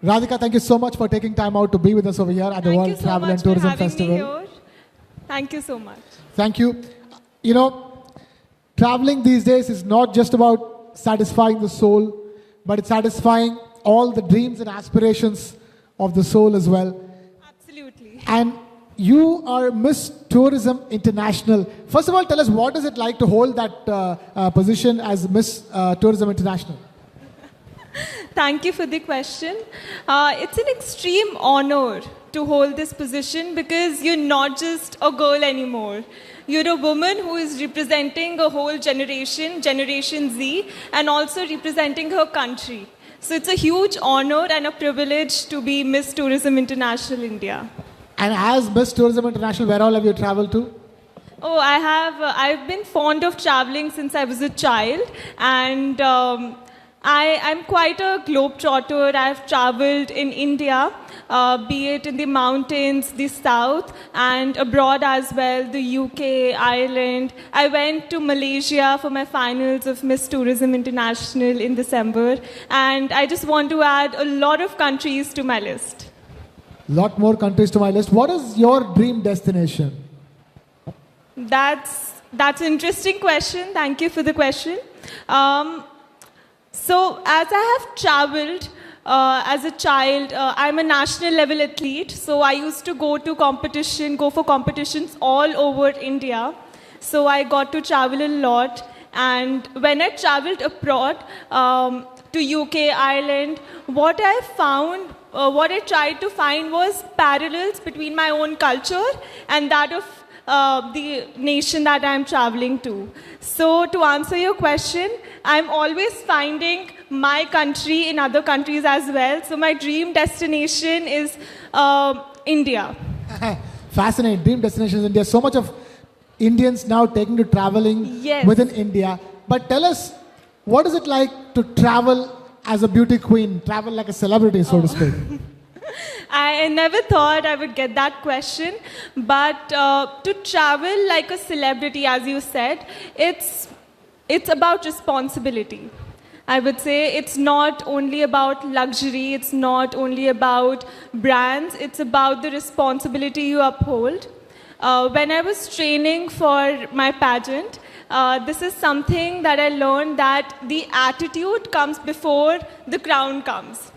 Radhika, thank you so much for taking time out to be with us over here at the Thank you World so Travel and much for Tourism having Festival. me here. Thank you so much. Thank you. You know, traveling these days is not just about satisfying the soul, but it's satisfying all the dreams and aspirations of the soul as well. Absolutely. And you are Miss Tourism International. First of all, tell us what is it like to hold that position as Miss Tourism International? Thank you for the question. It's an extreme honor to hold this position because you're not just a girl anymore. You're a woman who is representing a whole generation, Generation Z, and also representing her country. So it's a huge honor and a privilege to be Miss Tourism International India. And as Miss Tourism International, where all have you traveled to? Oh, I've been fond of traveling since I was a child, and I'm quite a globetrotter. I've traveled in India, be it in the mountains, the south, and abroad as well, the UK, Ireland. I went to Malaysia for my finals of Miss Tourism International in December, and I just want to add a lot of countries to my list. Lot more countries to my list. What is your dream destination? That's an interesting question. Thank you for the question. So as I have traveled as a child, I'm a national level athlete. So I used to go for competitions all over India. So I got to travel a lot. And when I traveled abroad to UK, Ireland, what I tried to find was parallels between my own culture and that of the nation that I'm traveling to. So to answer your question, I'm always finding my country in other countries as well. So my dream destination is India. Fascinating. Dream destination is India. So much of Indians now taking to traveling Yes. within India. But tell us, what is it like to travel as a beauty queen, travel like a celebrity, so to speak? I never thought I would get that question, but to travel like a celebrity, as you said, it's about responsibility. I would say it's not only about luxury, it's not only about brands, it's about the responsibility you uphold. When I was training for my pageant, this is something that I learned, that the attitude comes before the crown comes.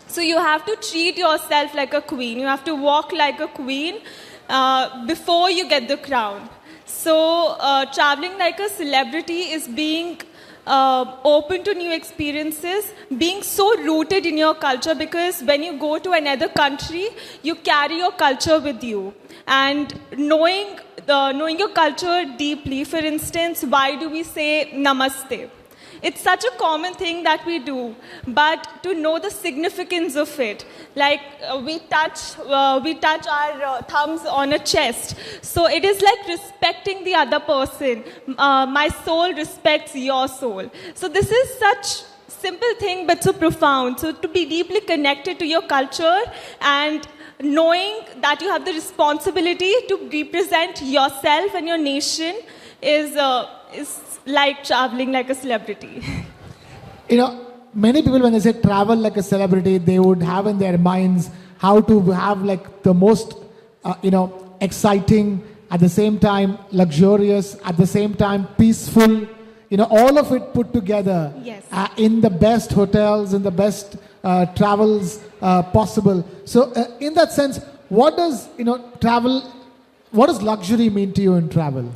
So you have to treat yourself like a queen. You have to walk like a queen before you get the crown. So traveling like a celebrity is being open to new experiences, being so rooted in your culture, because when you go to another country, you carry your culture with you. And knowing your culture deeply, for instance, why do we say namaste? It's such a common thing that we do, but to know the significance of it, like we touch our thumbs on a chest. So it is like respecting the other person. My soul respects your soul. So this is such simple thing, but so profound. So to be deeply connected to your culture and knowing that you have the responsibility to represent yourself and your nation is like traveling like a celebrity. You know, many people, when they say travel like a celebrity, they would have in their minds how to have like the most, exciting, at the same time luxurious, at the same time peaceful, all of it put together. Yes. In the best hotels, in the best travels possible. So in that sense, what does luxury mean to you in travel?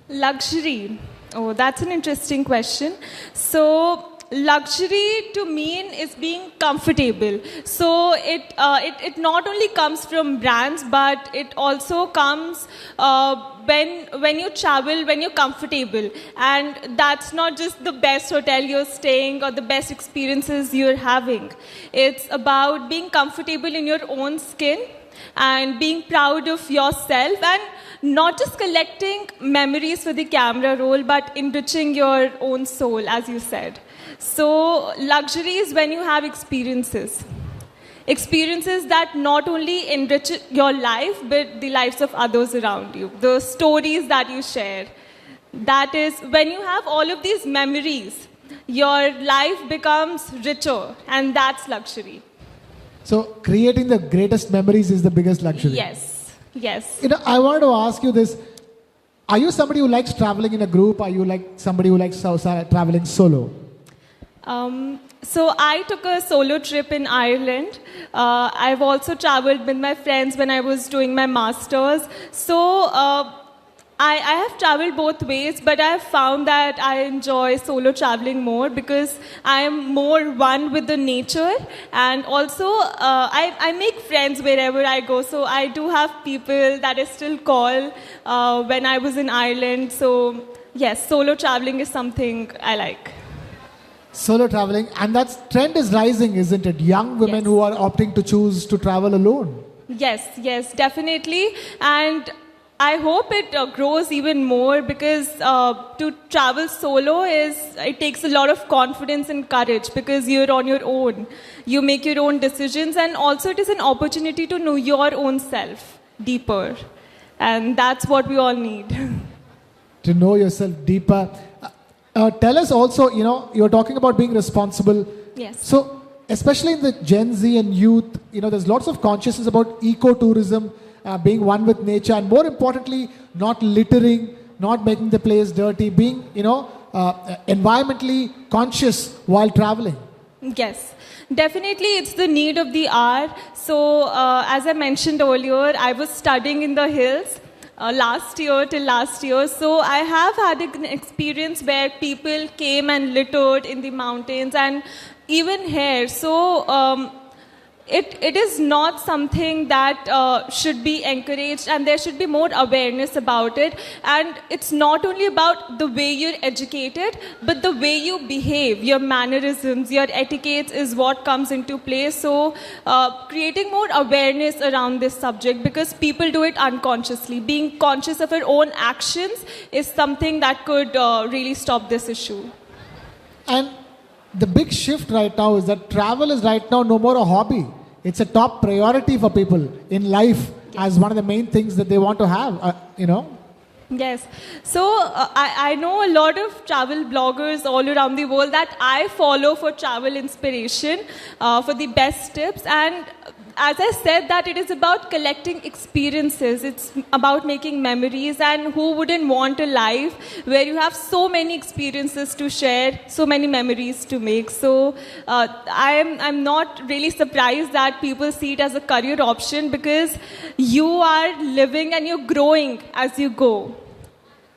Luxury. Oh, that's an interesting question. So, luxury to me is being comfortable. So, it not only comes from brands, but it also comes when you travel, when you're comfortable. And that's not just the best hotel you're staying or the best experiences you're having. It's about being comfortable in your own skin and being proud of yourself, and not just collecting memories for the camera roll, but enriching your own soul, as you said. So luxury is when you have experiences that not only enrich your life, but the lives of others around you, the stories that you share. That is, when you have all of these memories, your life becomes richer, and that's luxury. So creating the greatest memories is the biggest luxury. Yes, yes. You know, I wanted to ask you this. Are you somebody who likes traveling in a group? Are you like somebody who likes traveling solo? So I took a solo trip in Ireland. I've also traveled with my friends when I was doing my masters. So I have traveled both ways, but I've found that I enjoy solo traveling more because I am more one with the nature, and also I make friends wherever I go. So I do have people that I still call when I was in Ireland. So yes, solo traveling is something I like. Solo traveling, and that trend is rising, isn't it? Young women Yes. who are opting to choose to travel alone. Yes, yes, definitely. And I hope it grows even more because to travel solo it takes a lot of confidence and courage because you're on your own. You make your own decisions, and also it is an opportunity to know your own self deeper. And that's what we all need. To know yourself deeper. Tell us also, you know, you're talking about being responsible. Yes. So, especially in the Gen Z and youth, you know, there's lots of consciousness about ecotourism, being one with nature, and more importantly, not littering, not making the place dirty, being, you know, environmentally conscious while traveling. Yes, definitely it's the need of the hour. So, as I mentioned earlier, I was studying in the hills last year. So, I have had an experience where people came and littered in the mountains and even here. So, it is not something that should be encouraged, and there should be more awareness about it. And it's not only about the way you're educated, but the way you behave, your mannerisms, your etiquettes is what comes into play. So creating more awareness around this subject, because people do it unconsciously. Being conscious of our own actions is something that could really stop this issue. And the big shift right now is that travel is right now no more a hobby. It's a top priority for people in life as one of the main things that they want to have, you know. Yes. So I know a lot of travel bloggers all around the world that I follow for travel inspiration, for the best tips. And as I said, that it is about collecting experiences. It's about making memories. And who wouldn't want a life where you have so many experiences to share, so many memories to make? So I'm not really surprised that people see it as a career option, because you are living and you're growing as you go,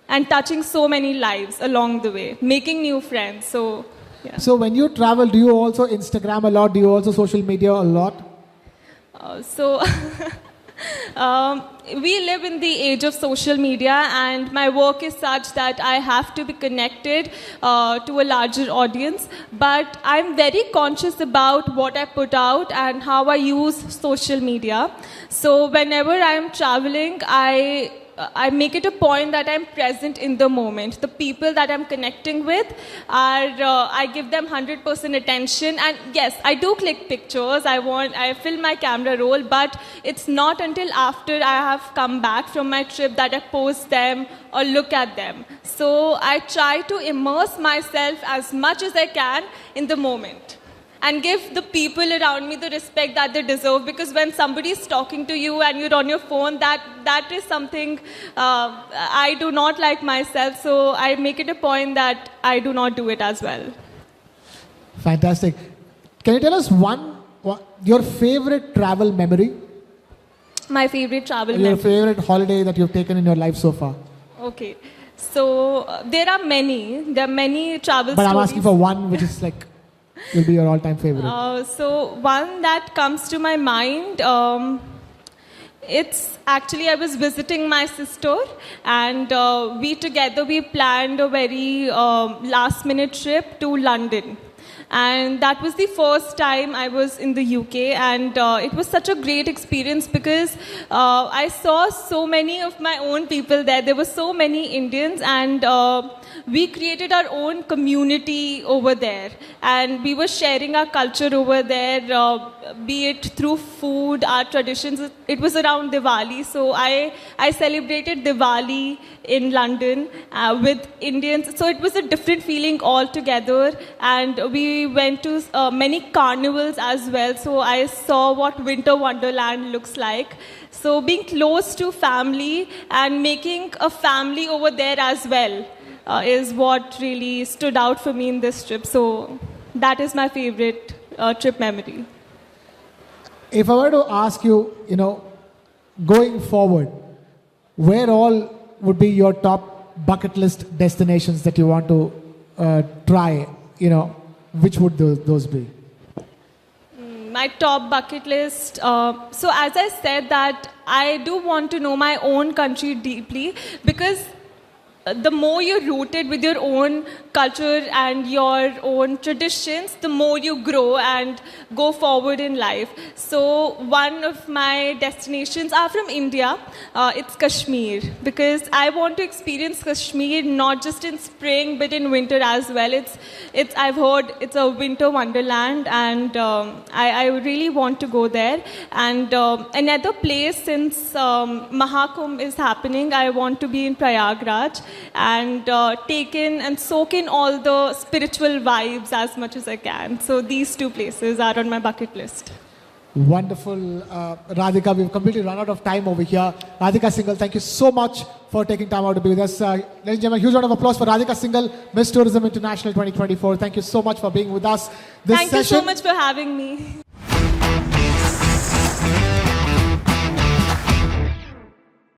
and touching so many lives along the way, making new friends. So, yeah. So when you travel, do you also Instagram a lot? Do you also social media a lot? So we live in the age of social media, and my work is such that I have to be connected to a larger audience. But I'm very conscious about what I put out and how I use social media. So whenever I'm traveling, I make it a point that I'm present in the moment. The people that I'm connecting with I give them 100% attention. And yes, I do click pictures. I film my camera roll, but it's not until after I have come back from my trip that I post them or look at them. So I try to immerse myself as much as I can in the moment, and give the people around me the respect that they deserve. Because when somebody is talking to you and you're on your phone, that is something I do not like myself. So I make it a point that I do not do it as well. Fantastic. Can you tell us your favorite travel memory? My favorite travel Your memory. favorite holiday that you've taken in your life so far? Okay. So there are many. There are many travel But stories. I'm asking for one which is like, will be your all-time favorite. So one that comes to my mind, it's actually I was visiting my sister, and we planned a very last-minute trip to London. And that was the first time I was in the UK, and it was such a great experience because I saw so many of my own people there. There were so many Indians, and we created our own community over there, and we were sharing our culture over there, be it through food, our traditions. It was around Diwali, so I celebrated Diwali in London with Indians. So it was a different feeling altogether, and we went to many carnivals as well. So I saw what Winter Wonderland looks like. So being close to family and making a family over there as well is what really stood out for me in this trip. So that is my favorite trip memory. If I were to ask you, going forward, where all would be your top bucket list destinations that you want to try? Which would those be? My top bucket list. So as I said that I do want to know my own country deeply, because the more you're rooted with your own culture and your own traditions, the more you grow and go forward in life. So one of my destinations are from India. It's Kashmir, because I want to experience Kashmir not just in spring but in winter as well. I've heard it's a winter wonderland, and I really want to go there. And another place, since Mahakumbh is happening, I want to be in Prayagraj and take in and soak in all the spiritual vibes as much as I can. So these two places are on my bucket list. Wonderful. Radhika, we've completely run out of time over here. Radhika Singhal, thank you so much for taking time out to be with us. Ladies and gentlemen, huge round of applause for Radhika Singhal, Miss Tourism International 2024. Thank you so much for being with us this Thank session. you so much for having me.